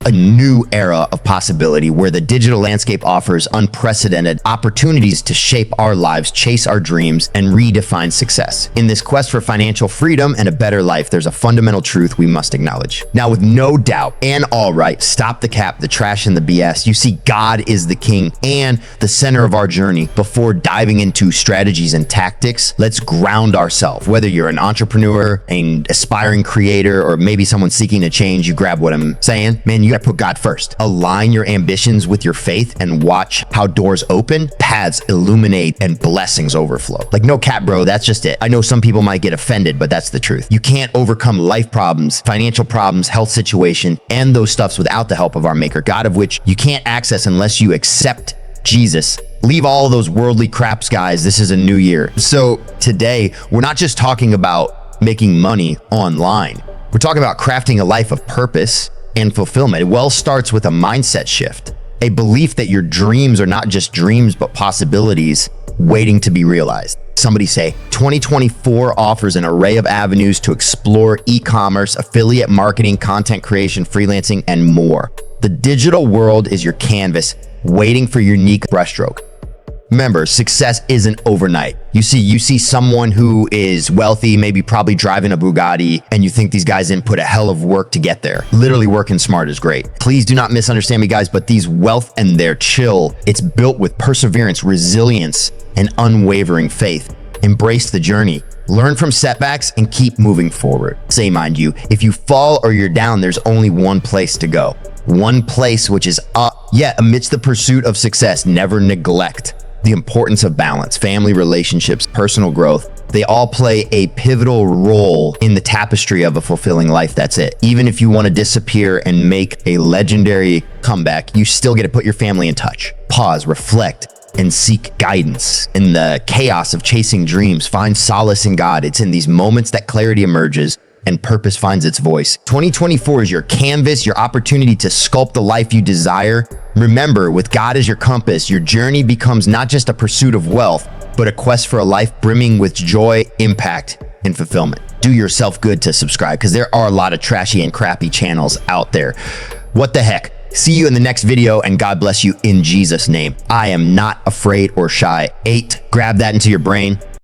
a new era of possibility where the digital landscape offers unprecedented opportunities to shape our lives, chase our dreams, and redefine success. In this quest for financial freedom and a better life, there's a fundamental truth we must acknowledge. Now, with no doubt and all right, stop the cap, the trash, and the BS. You see, God is the king and the center of our journey. Before diving into strategies and tactics, let's ground ourselves. Whether you're an entrepreneur, an aspiring creator, or maybe someone seeking a change, you grab what I'm saying. Man, you gotta put God first. Align your ambitions with your faith and watch how doors open, paths illuminate, and blessings overflow. Like, no cap, bro, that's just it. I know some people might get offended, but that's the truth. You can't overcome life problems, financial problems, health situation, and those stuffs without the help of our Maker, God of which you can't access unless you accept Jesus. Leave all those worldly craps, guys. This is a new year. So today, we're not just talking about making money online. We're talking about crafting a life of purpose and fulfillment. It well starts with a mindset shift, a belief that your dreams are not just dreams, but possibilities waiting to be realized. Somebody say, 2024 offers an array of avenues to explore e-commerce, affiliate marketing, content creation, freelancing, and more. The digital world is your canvas, waiting for your unique brushstroke. Remember, success isn't overnight. You see someone who is wealthy, maybe probably driving a Bugatti, and you think these guys didn't put a hell of work to get there. Literally working smart is great. Please do not misunderstand me, guys, but these wealth and their chill, it's built with perseverance, resilience, and unwavering faith. Embrace the journey. Learn from setbacks and keep moving forward. Say, mind you, if you fall or you're down, there's only one place to go. One place, which is up. Yet, amidst the pursuit of success, never neglect the importance of balance. Family relationships, personal growth, they all play a pivotal role in the tapestry of a fulfilling life. That's it. Even if you want to disappear and make a legendary comeback, you still get to put your family in touch. Pause, reflect, and seek guidance. In the chaos of chasing dreams, find solace in God. It's in these moments that clarity emerges and purpose finds its voice. 2024 is your canvas, your opportunity to sculpt the life you desire. Remember, with God as your compass, your journey becomes not just a pursuit of wealth, but a quest for a life brimming with joy, impact, and fulfillment. Do yourself good to subscribe, because there are a lot of trashy and crappy channels out there. What the heck? See you in the next video, and God bless you in Jesus' name. I am not afraid or shy. 8, grab that into your brain.